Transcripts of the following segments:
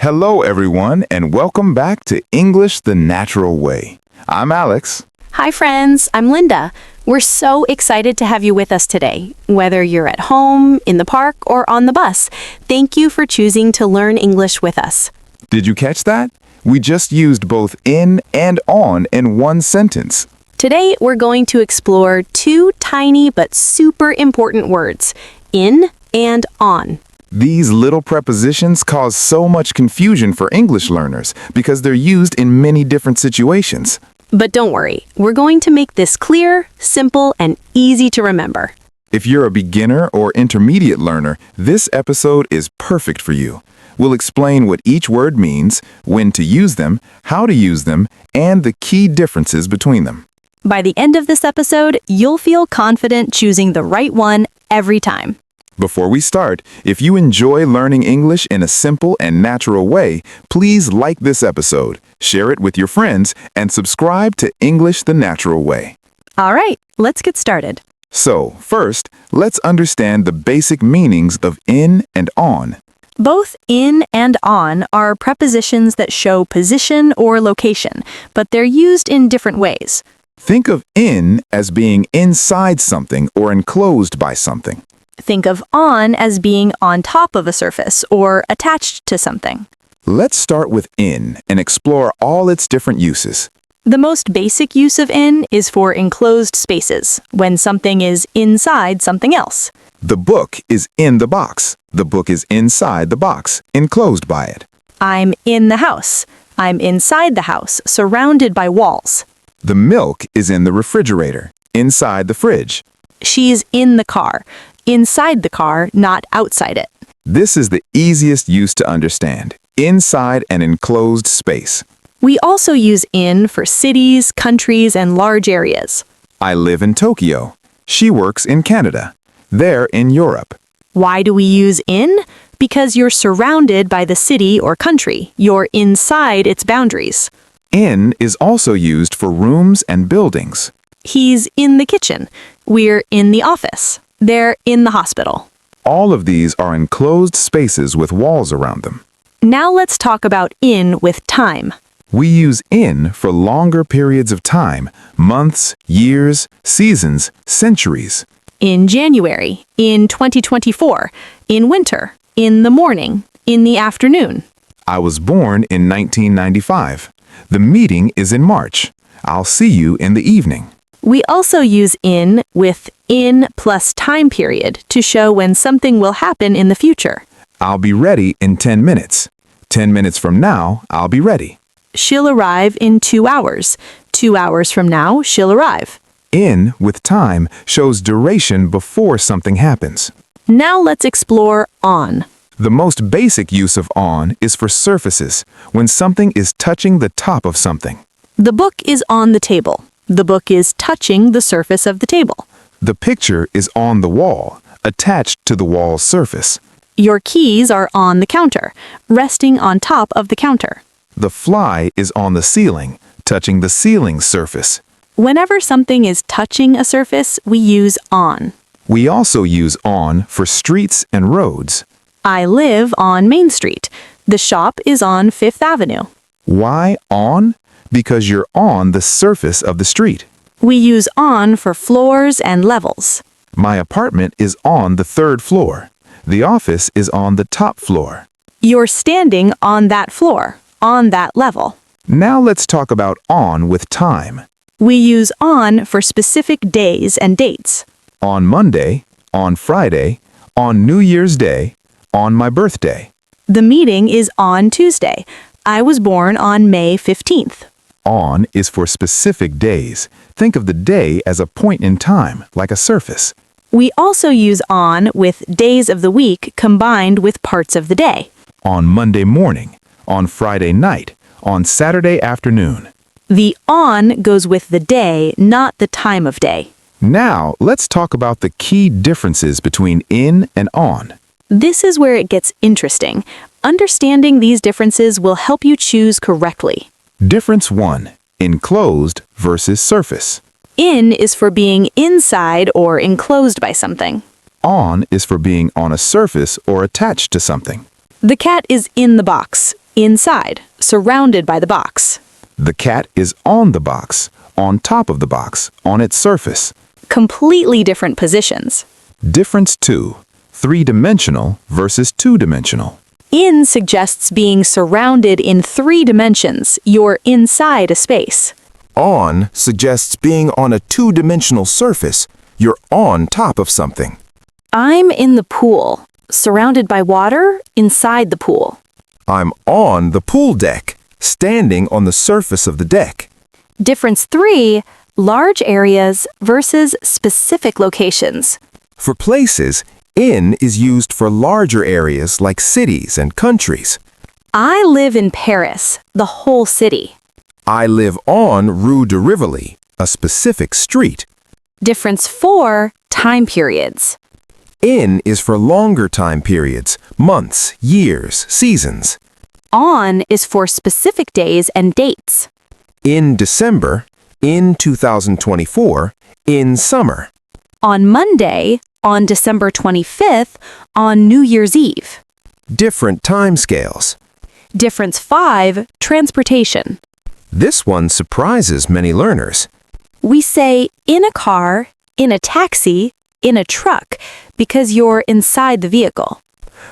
Hello, everyone, and welcome back to English the Natural Way. I'm Alex. Hi, friends. I'm Linda. We're so excited to have you with us today. Whether you're at home, in the park, or on the bus, thank you for choosing to learn English with us. Did you catch that? We just used both in and on in one sentence. Today, we're going to explore two tiny but super important words, in and on. These little prepositions cause so much confusion for English learners because they're used in many different situations. But don't worry, we're going to make this clear, simple, and easy to remember. If you're a beginner or intermediate learner, this episode is perfect for you. We'll explain what each word means, when to use them, how to use them, and the key differences between them. By the end of this episode, you'll feel confident choosing the right one every time. Before we start, if you enjoy learning English in a simple and natural way, please like this episode, share it with your friends, and subscribe to English the Natural Way. All right, let's get started. So, first, let's understand the basic meanings of in and on. Both in and on are prepositions that show position or location, but they're used in different ways. Think of in as being inside something or enclosed by something. Think of on as being on top of a surface or attached to something. Let's start with in and explore all its different uses. The most basic use of in is for enclosed spaces, when something is inside something else. The book is in the box. The book is inside the box, enclosed by it. I'm in the house. I'm inside the house, surrounded by walls. The milk is in the refrigerator, inside the fridge. She's in the car. Inside the car, not outside it. This is the easiest use to understand, inside an enclosed space. We also use in for cities, countries, and large areas. I live in Tokyo. She works in Canada. They're in Europe. Why do we use in? Because you're surrounded by the city or country. You're inside its boundaries. In is also used for rooms and buildings. He's in the kitchen. We're in the office. They're in the hospital. All of these are enclosed spaces with walls around them. Now let's talk about in with time. We use in for longer periods of time, months, years, seasons, centuries. In January, in 2024, in winter, in the morning, in the afternoon. I was born in 1995. The meeting is in March. I'll see you in the evening. We also use in with in plus time period to show when something will happen in the future. I'll be ready in 10 minutes. 10 minutes from now, I'll be ready. She'll arrive in 2 hours. 2 hours from now, she'll arrive. In with time shows duration before something happens. Now let's explore on. The most basic use of on is for surfaces, when something is touching the top of something. The book is on the table. The book is touching the surface of the table. The picture is on the wall, attached to the wall's surface. Your keys are on the counter, resting on top of the counter. The fly is on the ceiling, touching the ceiling's surface. Whenever something is touching a surface, we use on. We also use on for streets and roads. I live on Main Street. The shop is on Fifth Avenue. Why on? Because you're on the surface of the street. We use on for floors and levels. My apartment is on the 3rd floor. The office is on the top floor. You're standing on that floor, on that level. Now let's talk about on with time. We use on for specific days and dates. On Monday, on Friday, on New Year's Day, on my birthday. The meeting is on Tuesday. I was born on May 15th. On is for specific days. Think of the day as a point in time, like a surface. We also use on with days of the week combined with parts of the day. On Monday morning, on Friday night, on Saturday afternoon. The on goes with the day, not the time of day. Now, let's talk about the key differences between in and on. This is where it gets interesting. Understanding these differences will help you choose correctly. Difference 1. Enclosed versus surface. In is for being inside or enclosed by something. On is for being on a surface or attached to something. The cat is in the box. inside, surrounded by the box. The cat is on the box, on top of the box, on its surface. Completely different positions. Difference 2. Three-dimensional versus two-dimensional. In suggests being surrounded in 3 dimensions. You're inside a space. On suggests being on a two-dimensional surface. You're on top of something. I'm in the pool, surrounded by water, inside the pool. I'm on the pool deck, standing on the surface of the deck. Difference 3, large areas versus specific locations. For places, in is used for larger areas like cities and countries. I live in Paris, the whole city. I live on Rue de Rivoli, a specific street. Difference 4, time periods. In is for longer time periods, months, years, seasons. On is for specific days and dates. In December, in 2024, in summer. On Monday, on December 25th, on New Year's Eve. Different time scales. Difference 5, transportation. This one surprises many learners. We say in a car, in a taxi, in a truck, because you're inside the vehicle.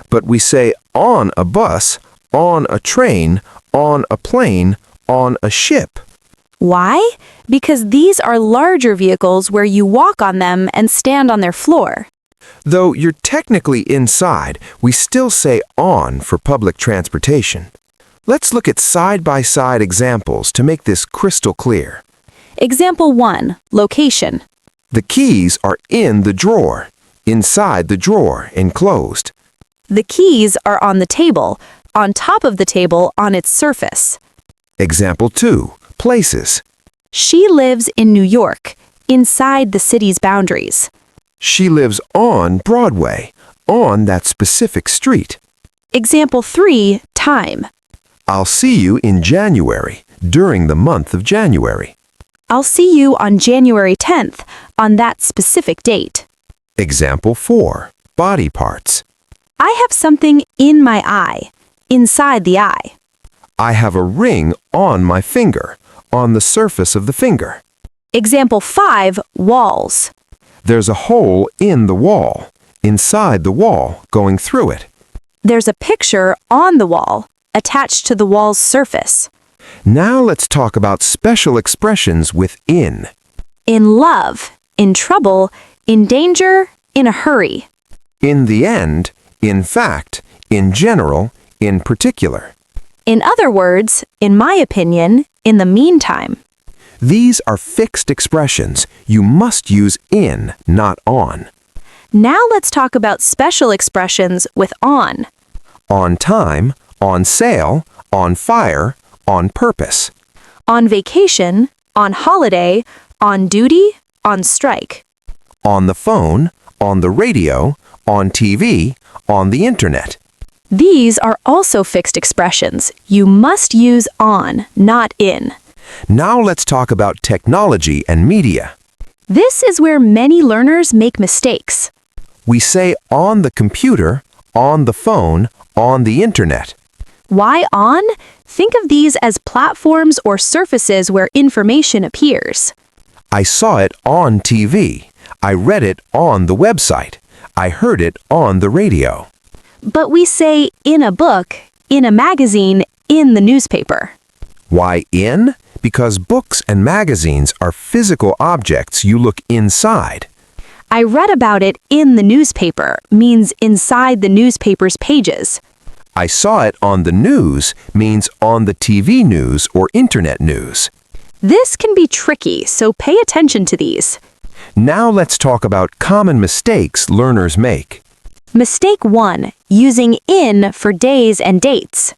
But we say on a bus, on a train, on a plane, on a ship. Why? Because these are larger vehicles where you walk on them and stand on their floor. Though you're technically inside, we still say on for public transportation. Let's look at side-by-side examples to make this crystal clear. Example 1, location. The keys are in the drawer, inside the drawer, enclosed. The keys are on the table, on top of the table on its surface. Example 2, places. She lives in New York, inside the city's boundaries. She lives on Broadway, on that specific street. Example 3, time. I'll see you in January, during the month of January. I'll see you on January 10th, on that specific date. Example 4, body parts. I have something in my eye, inside the eye. I have a ring on my finger, on the surface of the finger. Example 5, walls. There's a hole in the wall, inside the wall, going through it. There's a picture on the wall, attached to the wall's surface. Now let's talk about special expressions with in. In love, in trouble, in danger, in a hurry. In the end, in fact, in general, in particular. In other words, in my opinion, in the meantime. These are fixed expressions. You must use in, not on. Now let's talk about special expressions with on. On time, on sale, on fire, on purpose. On vacation, on holiday, on duty, on strike. On the phone, on the radio, on TV, on the internet. These are also fixed expressions. You must use on, not in. Now let's talk about technology and media. This is where many learners make mistakes. We say on the computer, on the phone, on the internet. Why on? Think of these as platforms or surfaces where information appears. I saw it on TV. I read it on the website. I heard it on the radio. But we say in a book, in a magazine, in the newspaper. Why in? Because books and magazines are physical objects you look inside. I read about it in the newspaper means inside the newspaper's pages. I saw it on the news means on the TV news or internet news. This can be tricky, so pay attention to these. Now let's talk about common mistakes learners make. Mistake 1, using in for days and dates.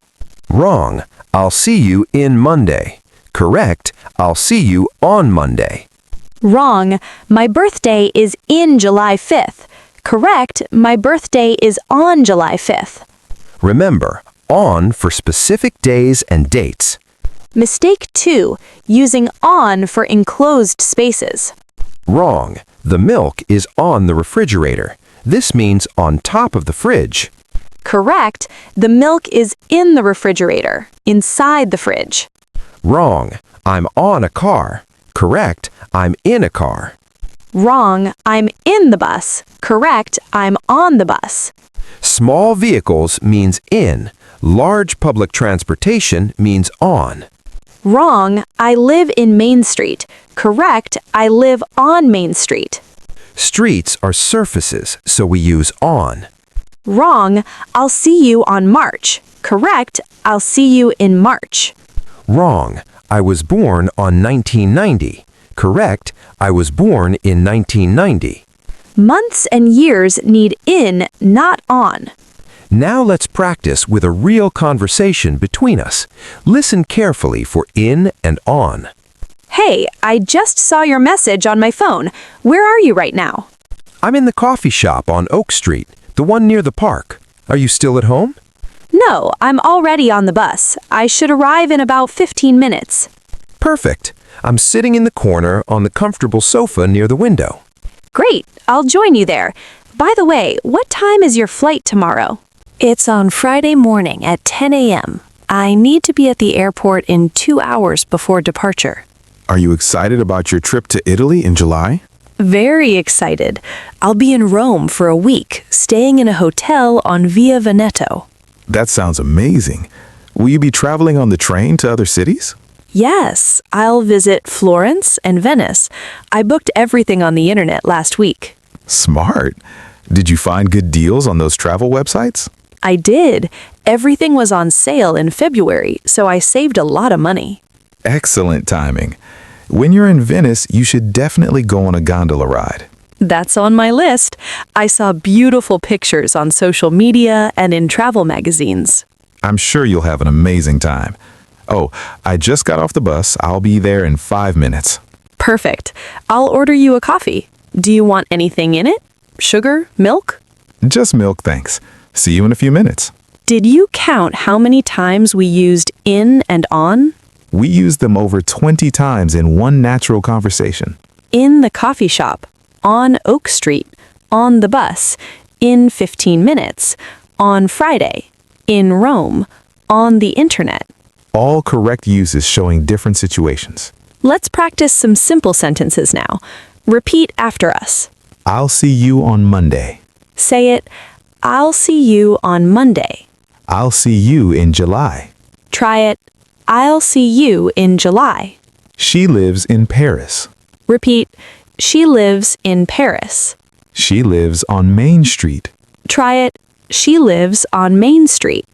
Wrong. I'll see you in Monday. Correct. I'll see you on Monday. Wrong. My birthday is in July 5th. Correct. My birthday is on July 5th. Remember, on for specific days and dates. Mistake 2, using on for enclosed spaces. Wrong. The milk is on the refrigerator. This means on top of the fridge. Correct. The milk is in the refrigerator, inside the fridge. Wrong. I'm on a car. Correct. I'm in a car. Wrong. I'm in the bus. Correct. I'm on the bus. Small vehicles means in. Large public transportation means on. Wrong. I live in Main Street. Correct. I live on Main Street. Streets are surfaces, so we use on. Wrong. I'll see you on March. Correct. I'll see you in March. Wrong. I was born on 1990. Correct. I was born in 1990. Months and years need in, not on. Now let's practice with a real conversation between us. Listen carefully for in and on. Hey, I just saw your message on my phone. Where are you right now? I'm in the coffee shop on Oak Street, the one near the park. Are you still at home? No, I'm already on the bus. I should arrive in about 15 minutes. Perfect. I'm sitting in the corner on the comfortable sofa near the window. Great, I'll join you there. By the way, what time is your flight tomorrow? It's on Friday morning at 10 a.m. I need to be at the airport in 2 hours before departure. Are you excited about your trip to Italy in July? Very excited. I'll be in Rome for a week, staying in a hotel on Via Veneto. That sounds amazing. Will you be traveling on the train to other cities? Yes, I'll visit Florence and Venice. I booked everything on the internet last week. Smart. Did you find good deals on those travel websites? I did. Everything was on sale in February, so I saved a lot of money. Excellent timing. When you're in Venice, you should definitely go on a gondola ride. That's on my list. I saw beautiful pictures on social media and in travel magazines. I'm sure you'll have an amazing time. Oh, I just got off the bus. I'll be there in 5 minutes. Perfect. I'll order you a coffee. Do you want anything in it? Sugar? Milk? Just milk, thanks. See you in a few minutes. Did you count how many times we used in and on? We used them over 20 times in one natural conversation. In the coffee shop, on Oak Street, on the bus, in 15 minutes, on Friday, in Rome, on the internet. All correct uses showing different situations. Let's practice some simple sentences now. Repeat after us. I'll see you on Monday. Say it, I'll see you on Monday. I'll see you in July. Try it, I'll see you in July. She lives in Paris. Repeat, she lives in Paris. She lives on Main Street. Try it, she lives on Main Street.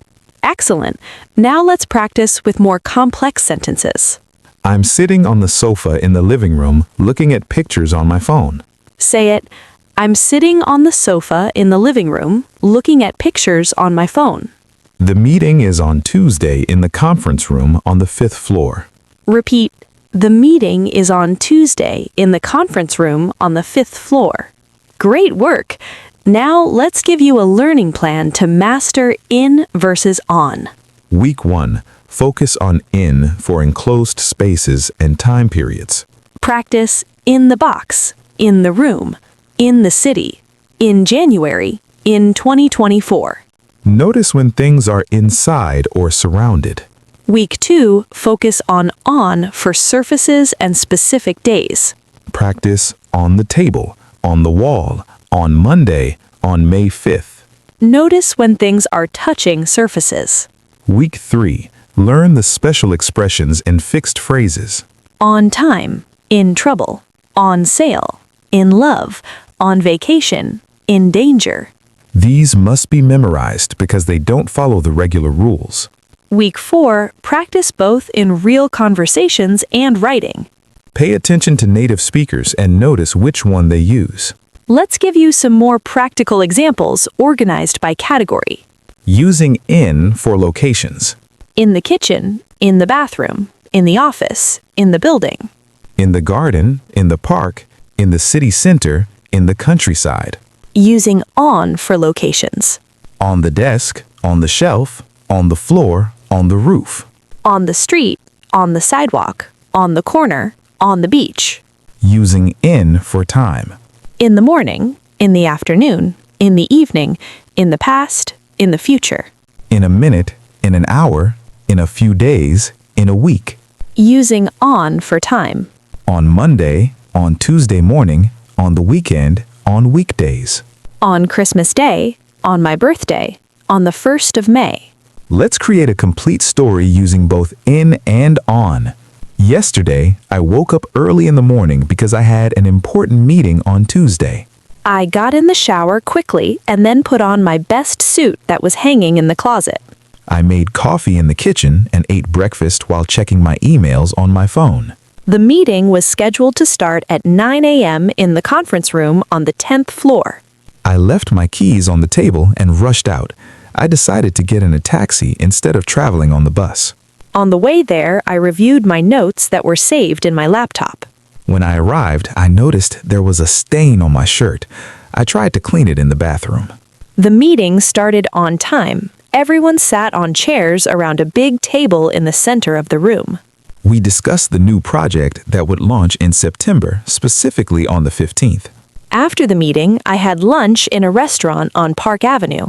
Excellent. Now let's practice with more complex sentences. I'm sitting on the sofa in the living room looking at pictures on my phone. Say it, I'm sitting on the sofa in the living room looking at pictures on my phone. The meeting is on Tuesday in the conference room on the 5th floor. Repeat, the meeting is on Tuesday in the conference room on the 5th floor. Great work! Now let's give you a learning plan to master in versus on. Week 1. Focus on in for enclosed spaces and time periods. Practice in the box, in the room, in the city, in January, in 2024. Notice when things are inside or surrounded. Week 2, focus on for surfaces and specific days. Practice on the table, on the wall, on Monday, on May 5th. Notice when things are touching surfaces. Week 3. Learn the special expressions and fixed phrases. On time, in trouble, on sale, in love, on vacation, in danger. These must be memorized because they don't follow the regular rules. Week 4, practice both in real conversations and writing. Pay attention to native speakers and notice which one they use. Let's give you some more practical examples organized by category. Using in for locations. In the kitchen, in the bathroom, in the office, in the building. In the garden, in the park, in the city center, in the countryside. Using on for locations. On the desk, on the shelf, on the floor, on the roof. On the street, on the sidewalk, on the corner, on the beach. Using in for time. In the morning, in the afternoon, in the evening, in the past, in the future. In a minute, in an hour, in a few days, in a week. Using on for time. On Monday, on Tuesday morning, on the weekend, on weekdays. On Christmas Day, on my birthday, on the 1st of May. Let's create a complete story using both in and on. Yesterday, I woke up early in the morning because I had an important meeting on Tuesday. I got in the shower quickly and then put on my best suit that was hanging in the closet. I made coffee in the kitchen and ate breakfast while checking my emails on my phone. The meeting was scheduled to start at 9 a.m. in the conference room on the 10th floor. I left my keys on the table and rushed out. I decided to get in a taxi instead of traveling on the bus. On the way there, I reviewed my notes that were saved in my laptop. When I arrived, I noticed there was a stain on my shirt. I tried to clean it in the bathroom. The meeting started on time. Everyone sat on chairs around a big table in the center of the room. We discussed the new project that would launch in September, specifically on the 15th. After the meeting, I had lunch in a restaurant on Park Avenue.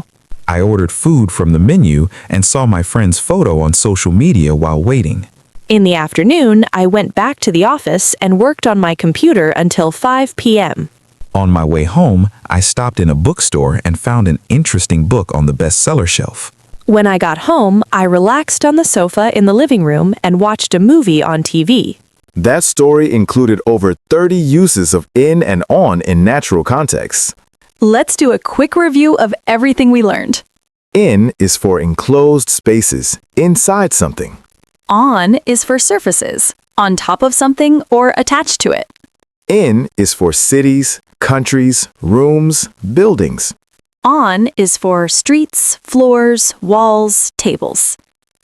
I ordered food from the menu and saw my friend's photo on social media while waiting. In the afternoon, I went back to the office and worked on my computer until 5 p.m. On my way home, I stopped in a bookstore and found an interesting book on the bestseller shelf. When I got home, I relaxed on the sofa in the living room and watched a movie on TV. That story included over 30 uses of in and on in natural contexts. Let's do a quick review of everything we learned. In is for enclosed spaces, inside something. On is for surfaces, on top of something or attached to it. In is for cities, countries, rooms, buildings. On is for streets, floors, walls, tables.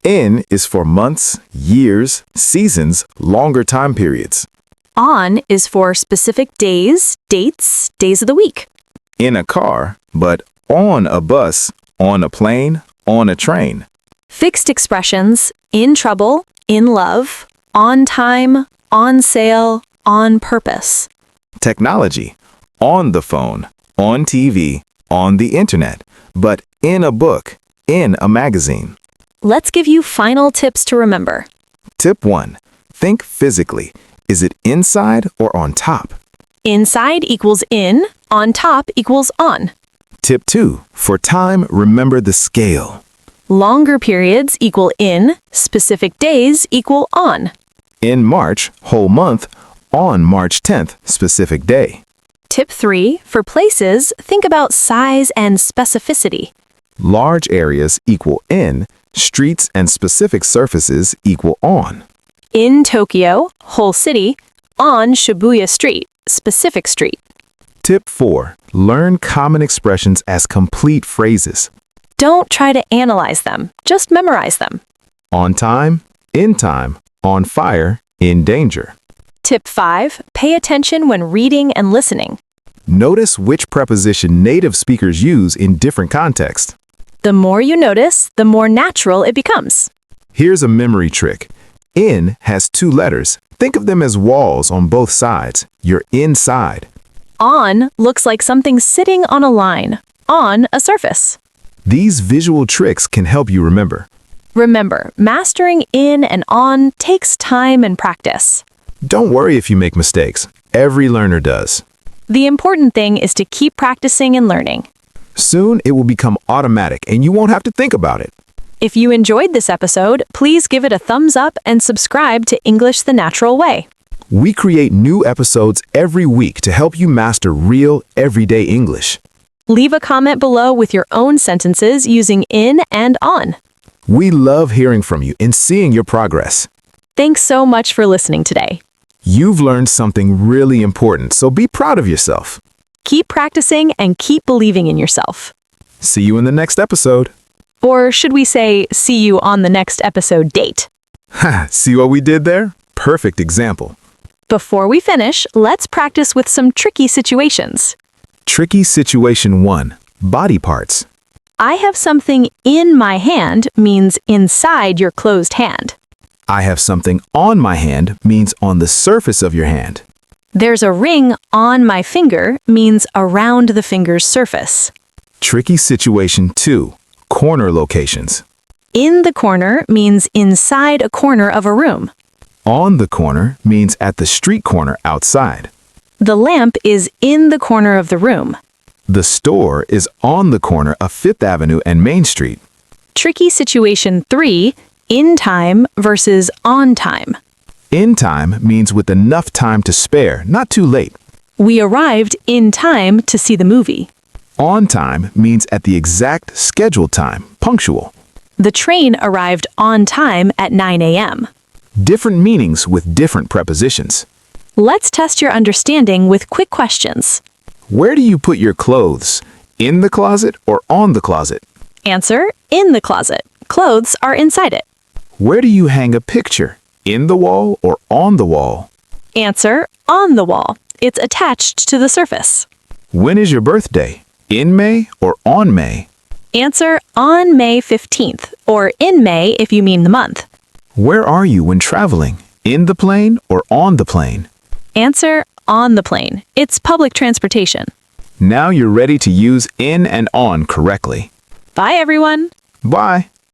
In is for months, years, seasons, longer time periods. On is for specific days, dates, days of the week. In a car, but on a bus, on a plane, on a train. Fixed expressions, in trouble, in love, on time, on sale, on purpose. Technology, on the phone, on TV, on the internet, but in a book, in a magazine. Let's give you final tips to remember. Tip 1. Think physically. Is it inside or on top? Inside equals in, on top equals on. Tip 2. For time, remember the scale. Longer periods equal in, specific days equal on. In March, whole month, on March 10th, specific day. Tip 3. For places, think about size and specificity. Large areas equal in, streets and specific surfaces equal on. In Tokyo, whole city, on Shibuya Street, specific street. Tip 4. Learn common expressions as complete phrases. Don't try to analyze them, just memorize them. On time, in time, on fire, in danger. Tip 5. Pay attention when reading and listening. Notice which preposition native speakers use in different contexts. The more you notice, the more natural it becomes. Here's a memory trick. In has 2 letters. Think of them as walls on both sides. You're inside. On looks like something sitting on a line, on a surface. These visual tricks can help you remember. Remember, mastering in and on takes time and practice. Don't worry if you make mistakes. Every learner does. The important thing is to keep practicing and learning. Soon it will become automatic and you won't have to think about it. If you enjoyed this episode, please give it a thumbs up and subscribe to English the Natural Way. We create new episodes every week to help you master real, everyday English. Leave a comment below with your own sentences using in and on. We love hearing from you and seeing your progress. Thanks so much for listening today. You've learned something really important, so be proud of yourself. Keep practicing and keep believing in yourself. See you in the next episode. Or should we say, see you on the next episode date? Ha, see what we did there? Perfect example. Before we finish, let's practice with some tricky situations. Tricky situation 1. Body parts. I have something in my hand means inside your closed hand. I have something on my hand means on the surface of your hand. There's a ring on my finger means around the finger's surface. Tricky situation 2. corner locations. In the corner means inside a corner of a room. On the corner means at the street corner outside. The lamp is in the corner of the room. The store is on the corner of Fifth Avenue and Main Street. Tricky situation 3, in time versus on time. In time means with enough time to spare, not too late. We arrived in time to see the movie. On time means at the exact scheduled time, punctual. The train arrived on time at 9 a.m. Different meanings with different prepositions. Let's test your understanding with quick questions. Where do you put your clothes? In the closet or on the closet? Answer, in the closet. Clothes are inside it. Where do you hang a picture? In the wall or on the wall? Answer, on the wall. It's attached to the surface. When is your birthday? In May or on May? Answer, on May 15th, or in May if you mean the month. Where are you when traveling? In the plane or on the plane? Answer, on the plane. It's public transportation. Now you're ready to use in and on correctly. Bye, everyone. Bye.